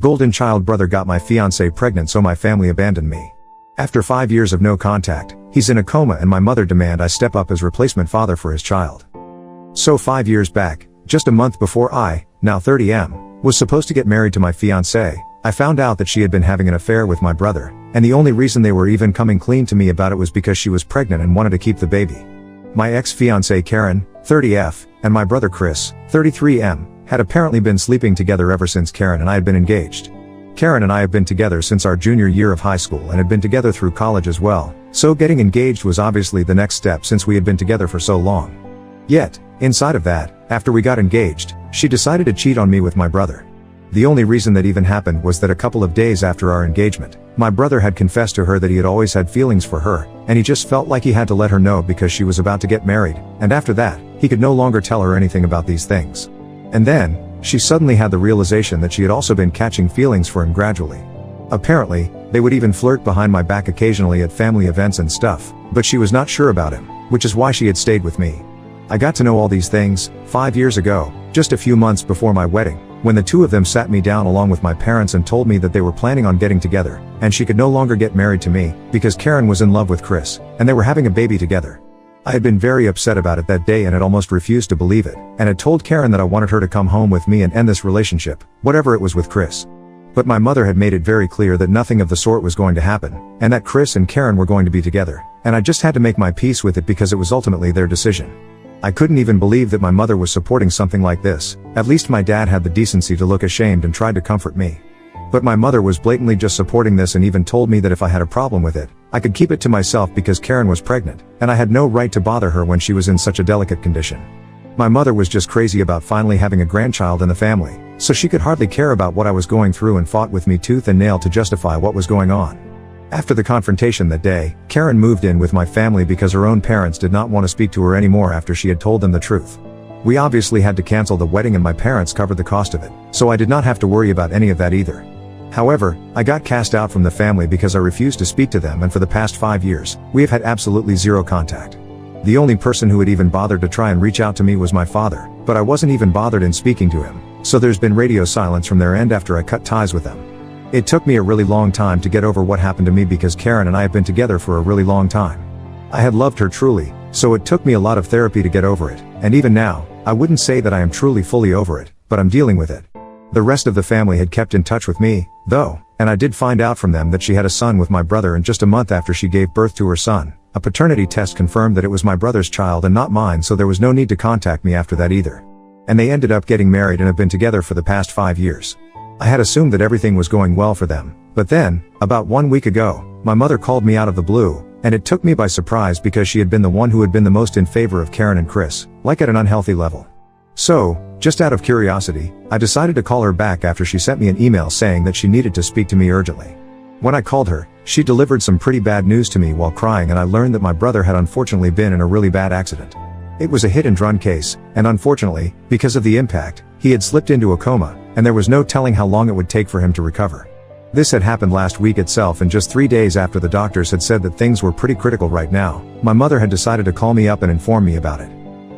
golden child brother got my fiancée pregnant, so my family abandoned me. After 5 years of no contact, he's in a coma and my mother demand I step up as replacement father for his child. So 5 years back, just a month before I, now 30M, was supposed to get married to my fiancée, I found out that she had been having an affair with my brother, and the only reason they were even coming clean to me about it was because she was pregnant and wanted to keep the baby. My ex-fiancée Karen, 30F, and my brother Chris, 33M, had apparently been sleeping together ever since Karen and I had been engaged. Karen and I have been together since our junior year of high school and had been together through college as well, so getting engaged was obviously the next step since we had been together for so long. Yet, inside of that, after we got engaged, she decided to cheat on me with my brother. The only reason that even happened was that a couple of days after our engagement, my brother had confessed to her that he had always had feelings for her, and he just felt like he had to let her know because she was about to get married, and after that, he could no longer tell her anything about these things. And then, she suddenly had the realization that she had also been catching feelings for him gradually. Apparently, they would even flirt behind my back occasionally at family events and stuff, but she was not sure about him, which is why she had stayed with me. I got to know all these things 5 years ago, just a few months before my wedding, when the two of them sat me down along with my parents and told me that they were planning on getting together, and she could no longer get married to me, because Karen was in love with Chris, and they were having a baby together. I had been very upset about it that day and had almost refused to believe it, and had told Karen that I wanted her to come home with me and end this relationship, whatever it was with Chris. But my mother had made it very clear that nothing of the sort was going to happen, and that Chris and Karen were going to be together, and I just had to make my peace with it because it was ultimately their decision. I couldn't even believe that my mother was supporting something like this. At least my dad had the decency to look ashamed and tried to comfort me. But my mother was blatantly just supporting this and even told me that if I had a problem with it, I could keep it to myself because Karen was pregnant, and I had no right to bother her when she was in such a delicate condition. My mother was just crazy about finally having a grandchild in the family, so she could hardly care about what I was going through and fought with me tooth and nail to justify what was going on. After the confrontation that day, Karen moved in with my family because her own parents did not want to speak to her anymore after she had told them the truth. We obviously had to cancel the wedding and my parents covered the cost of it, so I did not have to worry about any of that either. However, I got cast out from the family because I refused to speak to them, and for the past 5 years, we have had absolutely zero contact. The only person who had even bothered to try and reach out to me was my father, but I wasn't even bothered in speaking to him, so there's been radio silence from their end after I cut ties with them. It took me a really long time to get over what happened to me because Karen and I have been together for a really long time. I had loved her truly, so it took me a lot of therapy to get over it, and even now, I wouldn't say that I am truly fully over it, but I'm dealing with it. The rest of the family had kept in touch with me, though, and I did find out from them that she had a son with my brother, and just a month after she gave birth to her son, a paternity test confirmed that it was my brother's child and not mine, so there was no need to contact me after that either. And they ended up getting married and have been together for the past 5 years. I had assumed that everything was going well for them, but then, about 1 week ago, my mother called me out of the blue, and it took me by surprise because she had been the one who had been the most in favor of Karen and Chris, like at an unhealthy level. So, just out of curiosity, I decided to call her back after she sent me an email saying that she needed to speak to me urgently. When I called her, she delivered some pretty bad news to me while crying, and I learned that my brother had unfortunately been in a really bad accident. It was a hit-and-run case, and unfortunately, because of the impact, he had slipped into a coma, and there was no telling how long it would take for him to recover. This had happened last week itself, and just 3 days after the doctors had said that things were pretty critical right now, my mother had decided to call me up and inform me about it.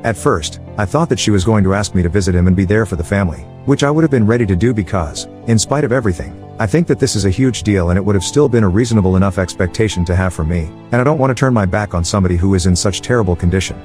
At first, I thought that she was going to ask me to visit him and be there for the family, which I would have been ready to do because, in spite of everything, I think that this is a huge deal and it would have still been a reasonable enough expectation to have from me, and I don't want to turn my back on somebody who is in such terrible condition.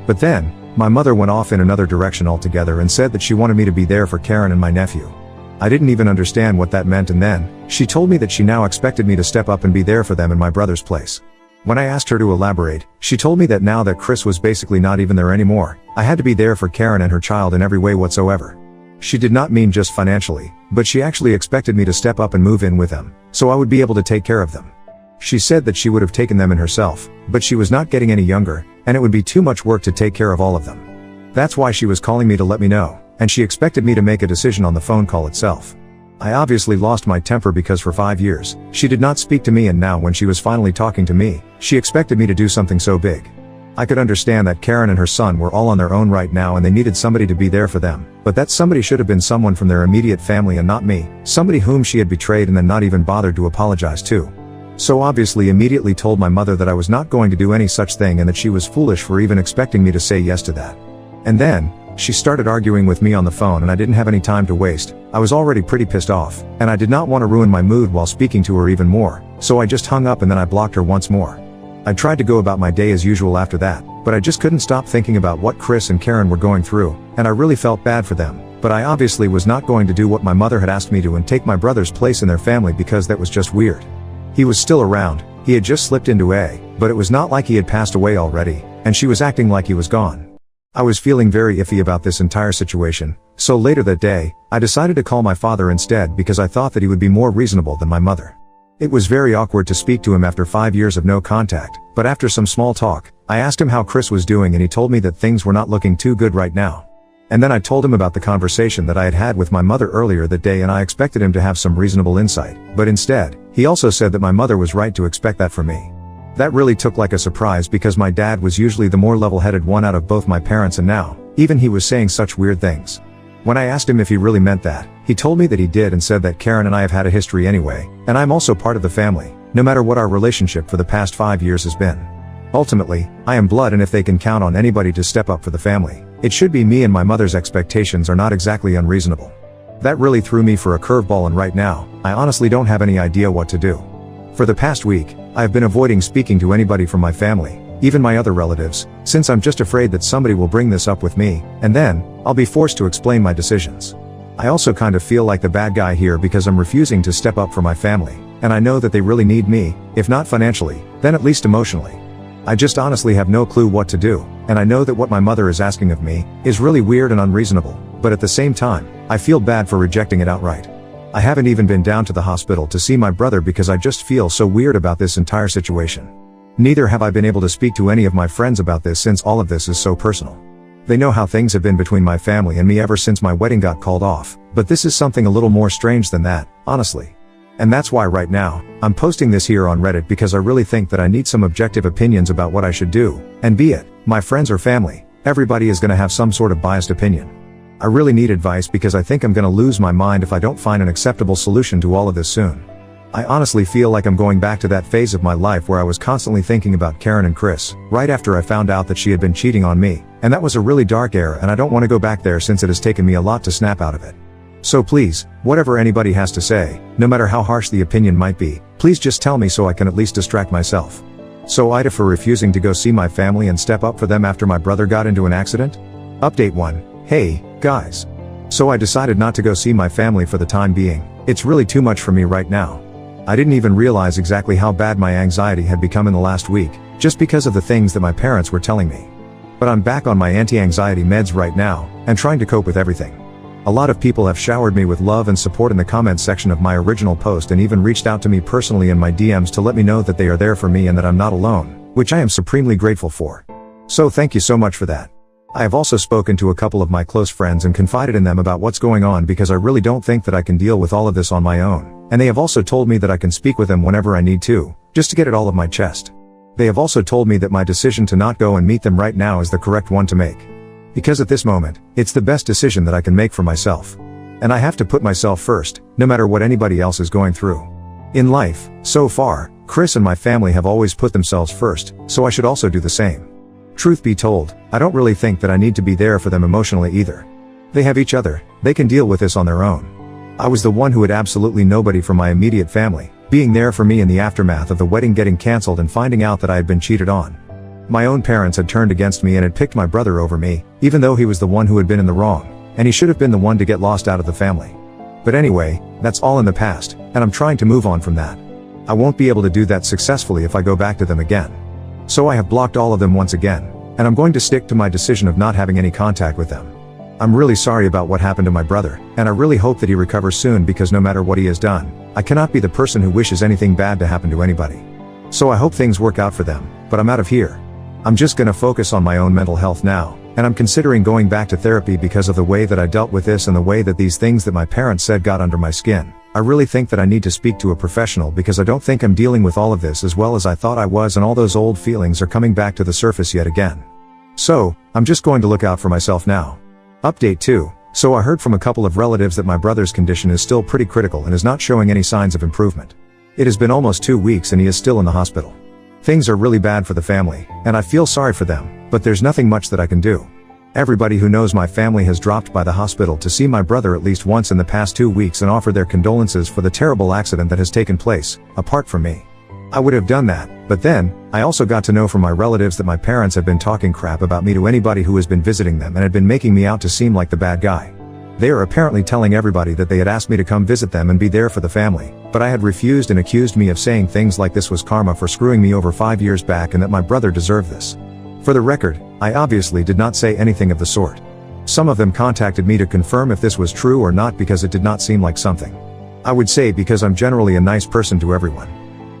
But then, my mother went off in another direction altogether and said that she wanted me to be there for Karen and my nephew. I didn't even understand what that meant, and then, she told me that she now expected me to step up and be there for them in my brother's place. When I asked her to elaborate, she told me that now that Chris was basically not even there anymore, I had to be there for Karen and her child in every way whatsoever. She did not mean just financially, but she actually expected me to step up and move in with them, so I would be able to take care of them. She said that she would have taken them in herself, but she was not getting any younger, and it would be too much work to take care of all of them. That's why she was calling me to let me know, and she expected me to make a decision on the phone call itself. I obviously lost my temper because for 5 years, she did not speak to me, and now when she was finally talking to me, she expected me to do something so big. I could understand that Karen and her son were all on their own right now and they needed somebody to be there for them, but that somebody should have been someone from their immediate family and not me, somebody whom she had betrayed and then not even bothered to apologize to. So obviously immediately told my mother that I was not going to do any such thing and that she was foolish for even expecting me to say yes to that. And then, She started arguing with me on the phone and I didn't have any time to waste. I was already pretty pissed off, and I did not want to ruin my mood while speaking to her even more, so I just hung up and then I blocked her once more. I tried to go about my day as usual after that, but I just couldn't stop thinking about what Chris and Karen were going through, and I really felt bad for them, but I obviously was not going to do what my mother had asked me to and take my brother's place in their family because that was just weird. He was still around, he had just slipped into but it was not like he had passed away already, and she was acting like he was gone. I was feeling very iffy about this entire situation, so later that day, I decided to call my father instead because I thought that he would be more reasonable than my mother. It was very awkward to speak to him after 5 years of no contact, but after some small talk, I asked him how Chris was doing and he told me that things were not looking too good right now. And then I told him about the conversation that I had had with my mother earlier that day and I expected him to have some reasonable insight, but instead, he also said that my mother was right to expect that from me. That really took like a surprise because my dad was usually the more level-headed one out of both my parents and now, even he was saying such weird things. When I asked him if he really meant that, he told me that he did and said that Karen and I have had a history anyway, and I'm also part of the family, no matter what our relationship for the past 5 years has been. Ultimately, I am blood and if they can count on anybody to step up for the family, it should be me, and my mother's expectations are not exactly unreasonable. That really threw me for a curveball and right now, I honestly don't have any idea what to do. For the past week, I have been avoiding speaking to anybody from my family, even my other relatives, since I'm just afraid that somebody will bring this up with me, and then, I'll be forced to explain my decisions. I also kind of feel like the bad guy here because I'm refusing to step up for my family, and I know that they really need me, if not financially, then at least emotionally. I just honestly have no clue what to do, and I know that what my mother is asking of me is really weird and unreasonable, but at the same time, I feel bad for rejecting it outright. I haven't even been down to the hospital to see my brother because I just feel so weird about this entire situation. Neither have I been able to speak to any of my friends about this since all of this is so personal. They know how things have been between my family and me ever since my wedding got called off, but this is something a little more strange than that, honestly. And that's why right now, I'm posting this here on Reddit because I really think that I need some objective opinions about what I should do, and be it my friends or family, everybody is gonna have some sort of biased opinion. I really need advice because I think I'm gonna lose my mind if I don't find an acceptable solution to all of this soon. I honestly feel like I'm going back to that phase of my life where I was constantly thinking about Karen and Chris, right after I found out that she had been cheating on me, and that was a really dark era and I don't want to go back there since it has taken me a lot to snap out of it. So please, whatever anybody has to say, no matter how harsh the opinion might be, please just tell me so I can at least distract myself. So Ida for refusing to go see my family and step up for them after my brother got into an accident? Update 1. Hey, guys. So I decided not to go see my family for the time being. It's really too much for me right now. I didn't even realize exactly how bad my anxiety had become in the last week, just because of the things that my parents were telling me. But I'm back on my anti-anxiety meds right now, and trying to cope with everything. A lot of people have showered me with love and support in the comments section of my original post and even reached out to me personally in my DMs to let me know that they are there for me and that I'm not alone, which I am supremely grateful for. So thank you so much for that. I have also spoken to a couple of my close friends and confided in them about what's going on because I really don't think that I can deal with all of this on my own, and they have also told me that I can speak with them whenever I need to, just to get it all off my chest. They have also told me that my decision to not go and meet them right now is the correct one to make. Because at this moment, it's the best decision that I can make for myself. And I have to put myself first, no matter what anybody else is going through. In life, so far, Chris and my family have always put themselves first, so I should also do the same. Truth be told, I don't really think that I need to be there for them emotionally either. They have each other, they can deal with this on their own. I was the one who had absolutely nobody from my immediate family, being there for me in the aftermath of the wedding getting cancelled and finding out that I had been cheated on. My own parents had turned against me and had picked my brother over me, even though he was the one who had been in the wrong, and he should have been the one to get lost out of the family. But anyway, that's all in the past, and I'm trying to move on from that. I won't be able to do that successfully if I go back to them again. So I have blocked all of them once again, and I'm going to stick to my decision of not having any contact with them. I'm really sorry about what happened to my brother, and I really hope that he recovers soon because no matter what he has done, I cannot be the person who wishes anything bad to happen to anybody. So I hope things work out for them, but I'm out of here. I'm just gonna focus on my own mental health now, and I'm considering going back to therapy because of the way that I dealt with this and the way that these things that my parents said got under my skin. I really think that I need to speak to a professional because I don't think I'm dealing with all of this as well as I thought I was, and all those old feelings are coming back to the surface yet again. So, I'm just going to look out for myself now. Update 2. So I heard from a couple of relatives that my brother's condition is still pretty critical and is not showing any signs of improvement. It has been almost 2 weeks and he is still in the hospital. Things are really bad for the family, and I feel sorry for them, but there's nothing much that I can do. Everybody who knows my family has dropped by the hospital to see my brother at least once in the past 2 weeks and offer their condolences for the terrible accident that has taken place, apart from me. I would have done that, but then, I also got to know from my relatives that my parents have been talking crap about me to anybody who has been visiting them and had been making me out to seem like the bad guy. They are apparently telling everybody that they had asked me to come visit them and be there for the family, but I had refused and accused me of saying things like this was karma for screwing me over 5 years back and that my brother deserved this. For the record, I obviously did not say anything of the sort. Some of them contacted me to confirm if this was true or not because it did not seem like something I would say because I'm generally a nice person to everyone.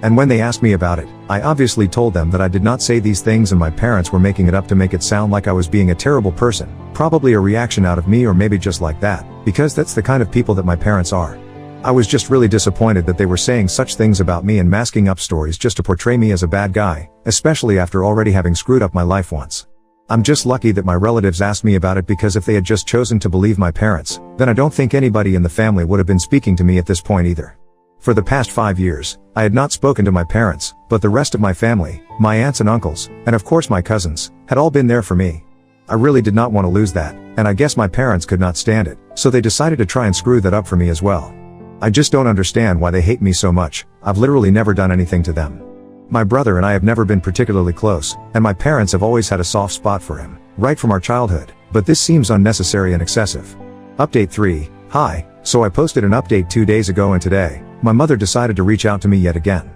And when they asked me about it, I obviously told them that I did not say these things and my parents were making it up to make it sound like I was being a terrible person, probably a reaction out of me or maybe just like that, because that's the kind of people that my parents are. I was just really disappointed that they were saying such things about me and masking up stories just to portray me as a bad guy, especially after already having screwed up my life once. I'm just lucky that my relatives asked me about it because if they had just chosen to believe my parents, then I don't think anybody in the family would have been speaking to me at this point either. For the past 5 years, I had not spoken to my parents, but the rest of my family, my aunts and uncles, and of course my cousins, had all been there for me. I really did not want to lose that, and I guess my parents could not stand it, so they decided to try and screw that up for me as well. I just don't understand why they hate me so much. I've literally never done anything to them. My brother and I have never been particularly close, and my parents have always had a soft spot for him, right from our childhood, but this seems unnecessary and excessive. Update 3, Hi, so I posted an update 2 days ago and today, my mother decided to reach out to me yet again.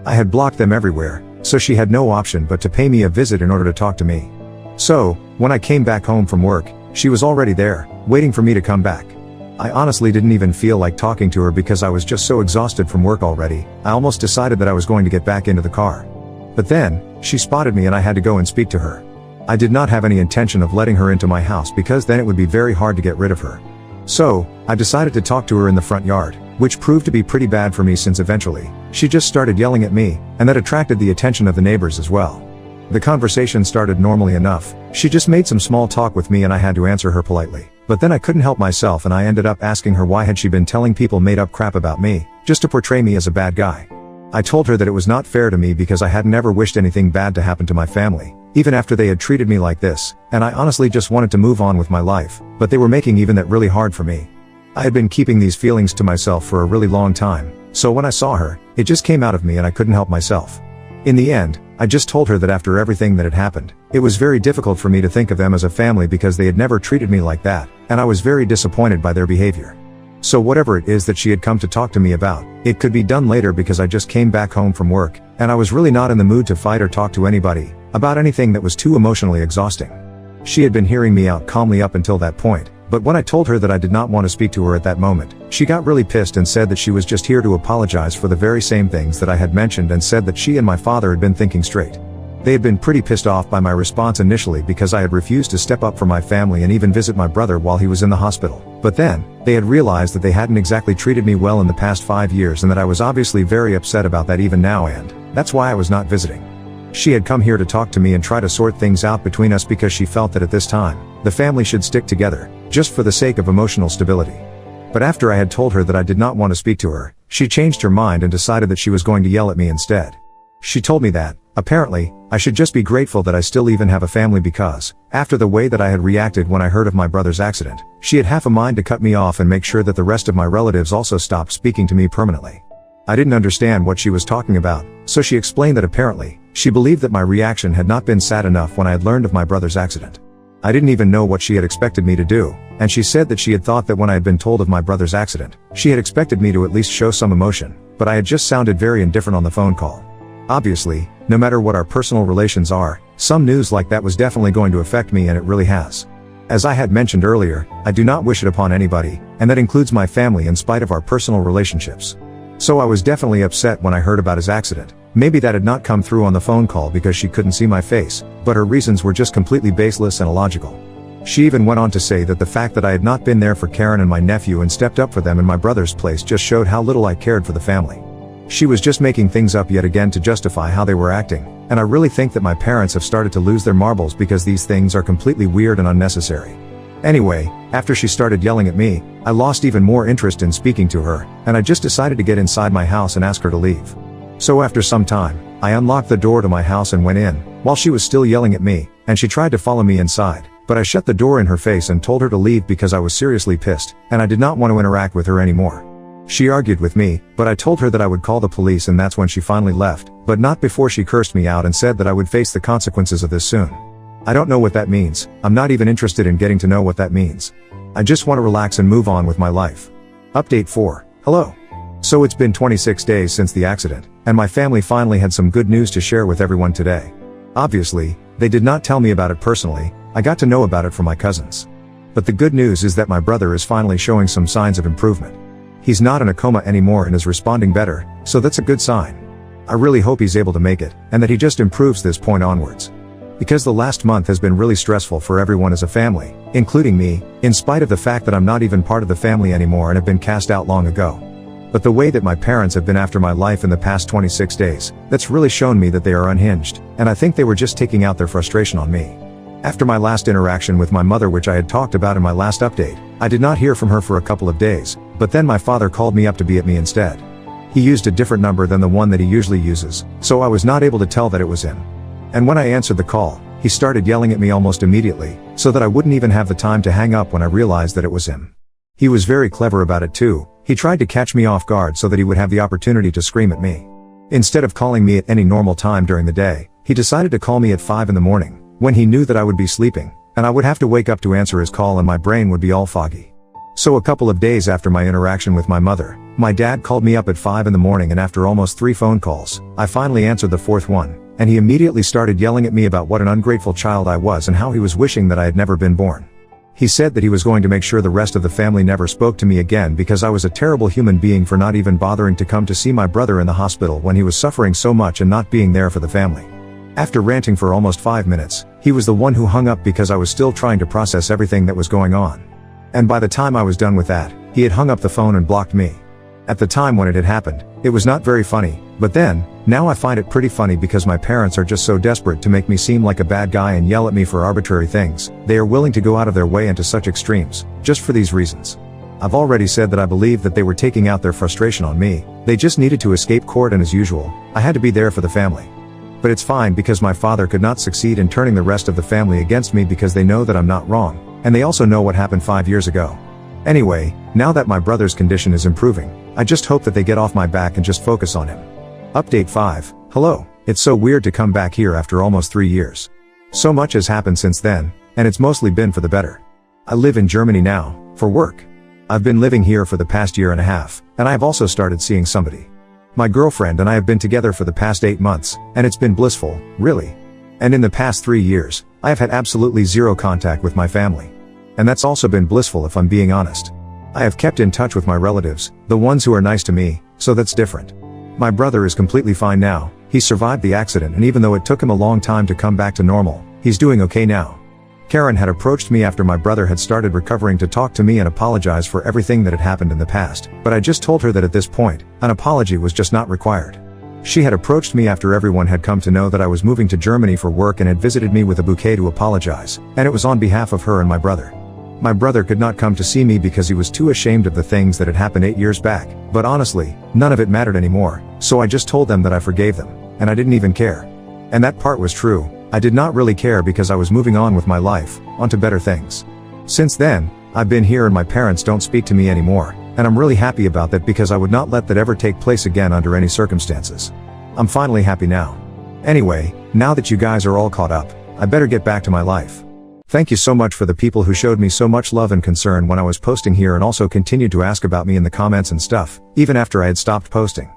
I had blocked them everywhere, so she had no option but to pay me a visit in order to talk to me. So, when I came back home from work, she was already there, waiting for me to come back. I honestly didn't even feel like talking to her because I was just so exhausted from work already, I almost decided that I was going to get back into the car. But then, she spotted me and I had to go and speak to her. I did not have any intention of letting her into my house because then it would be very hard to get rid of her. So, I decided to talk to her in the front yard, which proved to be pretty bad for me since eventually, she just started yelling at me, and that attracted the attention of the neighbors as well. The conversation started normally enough, she just made some small talk with me and I had to answer her politely. But then I couldn't help myself and I ended up asking her why had she been telling people made up crap about me, just to portray me as a bad guy. I told her that it was not fair to me because I hadn't ever wished anything bad to happen to my family, even after they had treated me like this, and I honestly just wanted to move on with my life, but they were making even that really hard for me. I had been keeping these feelings to myself for a really long time, so when I saw her, it just came out of me and I couldn't help myself. In the end, I just told her that after everything that had happened, it was very difficult for me to think of them as a family because they had never treated me like that, and I was very disappointed by their behavior. So whatever it is that she had come to talk to me about, it could be done later because I just came back home from work, and I was really not in the mood to fight or talk to anybody about anything that was too emotionally exhausting. She had been hearing me out calmly up until that point, but when I told her that I did not want to speak to her at that moment, she got really pissed and said that she was just here to apologize for the very same things that I had mentioned and said that she and my father had been thinking straight. They had been pretty pissed off by my response initially because I had refused to step up for my family and even visit my brother while he was in the hospital. But then, they had realized that they hadn't exactly treated me well in the past 5 years and that I was obviously very upset about that even now, and that's why I was not visiting. She had come here to talk to me and try to sort things out between us because she felt that at this time, the family should stick together, just for the sake of emotional stability. But after I had told her that I did not want to speak to her, she changed her mind and decided that she was going to yell at me instead. She told me that, apparently, I should just be grateful that I still even have a family because, after the way that I had reacted when I heard of my brother's accident, she had half a mind to cut me off and make sure that the rest of my relatives also stopped speaking to me permanently. I didn't understand what she was talking about, so she explained that apparently, she believed that my reaction had not been sad enough when I had learned of my brother's accident. I didn't even know what she had expected me to do, and she said that she had thought that when I had been told of my brother's accident, she had expected me to at least show some emotion, but I had just sounded very indifferent on the phone call. Obviously, no matter what our personal relations are, some news like that was definitely going to affect me and it really has. As I had mentioned earlier, I do not wish it upon anybody, and that includes my family in spite of our personal relationships. So I was definitely upset when I heard about his accident. Maybe that had not come through on the phone call because she couldn't see my face, but her reasons were just completely baseless and illogical. She even went on to say that the fact that I had not been there for Karen and my nephew and stepped up for them in my brother's place just showed how little I cared for the family. She was just making things up yet again to justify how they were acting, and I really think that my parents have started to lose their marbles because these things are completely weird and unnecessary. Anyway, after she started yelling at me, I lost even more interest in speaking to her, and I just decided to get inside my house and ask her to leave. So after some time, I unlocked the door to my house and went in, while she was still yelling at me, and she tried to follow me inside, but I shut the door in her face and told her to leave because I was seriously pissed, and I did not want to interact with her anymore. She argued with me, but I told her that I would call the police, and that's when she finally left, but not before she cursed me out and said that I would face the consequences of this soon. I don't know what that means. I'm not even interested in getting to know what that means. I just want to relax and move on with my life. Update 4. Hello. So it's been 26 days since the accident, and my family finally had some good news to share with everyone today. Obviously, they did not tell me about it personally. I got to know about it from my cousins. But the good news is that my brother is finally showing some signs of improvement. He's not in a coma anymore and is responding better, so that's a good sign. I really hope he's able to make it, and that he just improves this point onwards. Because the last month has been really stressful for everyone as a family, including me, in spite of the fact that I'm not even part of the family anymore and have been cast out long ago. But the way that my parents have been after my life in the past 26 days, that's really shown me that they are unhinged, and I think they were just taking out their frustration on me. After my last interaction with my mother, which I had talked about in my last update, I did not hear from her for a couple of days, but then my father called me up to be at me instead. He used a different number than the one that he usually uses, so I was not able to tell that it was him. And when I answered the call, he started yelling at me almost immediately, so that I wouldn't even have the time to hang up when I realized that it was him. He was very clever about it too. He tried to catch me off guard so that he would have the opportunity to scream at me. Instead of calling me at any normal time during the day, he decided to call me at 5 in the morning, when he knew that I would be sleeping, and I would have to wake up to answer his call and my brain would be all foggy. So a couple of days after my interaction with my mother, my dad called me up at 5 in the morning, and after almost 3 phone calls, I finally answered the 4th one, and he immediately started yelling at me about what an ungrateful child I was and how he was wishing that I had never been born. He said that he was going to make sure the rest of the family never spoke to me again because I was a terrible human being for not even bothering to come to see my brother in the hospital when he was suffering so much and not being there for the family. After ranting for almost 5 minutes, he was the one who hung up because I was still trying to process everything that was going on. And by the time I was done with that, he had hung up the phone and blocked me. At the time when it had happened, it was not very funny, but then, now I find it pretty funny because my parents are just so desperate to make me seem like a bad guy and yell at me for arbitrary things. They are willing to go out of their way into such extremes, just for these reasons. I've already said that I believe that they were taking out their frustration on me. They just needed to escape court, and as usual, I had to be there for the family. But it's fine because my father could not succeed in turning the rest of the family against me because they know that I'm not wrong, and they also know what happened 5 years ago. Anyway, now that my brother's condition is improving, I just hope that they get off my back and just focus on him. Update 5. Hello. It's so weird to come back here after almost 3 years. So much has happened since then, and it's mostly been for the better. I live in Germany now, for work. I've been living here for the past year and a half, and I have also started seeing somebody. My girlfriend and I have been together for the past 8 months, and it's been blissful, really. And in the past 3 years, I have had absolutely zero contact with my family. And that's also been blissful if I'm being honest. I have kept in touch with my relatives, the ones who are nice to me, so that's different. My brother is completely fine now. He survived the accident, and even though it took him a long time to come back to normal, he's doing okay now. Karen had approached me after my brother had started recovering to talk to me and apologize for everything that had happened in the past, but I just told her that at this point, an apology was just not required. She had approached me after everyone had come to know that I was moving to Germany for work and had visited me with a bouquet to apologize, and it was on behalf of her and my brother. My brother could not come to see me because he was too ashamed of the things that had happened 8 years back, but honestly, none of it mattered anymore, so I just told them that I forgave them, and I didn't even care. And that part was true. I did not really care because I was moving on with my life, onto better things. Since then, I've been here and my parents don't speak to me anymore, and I'm really happy about that because I would not let that ever take place again under any circumstances. I'm finally happy now. Anyway, now that you guys are all caught up, I better get back to my life. Thank you so much for the people who showed me so much love and concern when I was posting here and also continued to ask about me in the comments and stuff, even after I had stopped posting.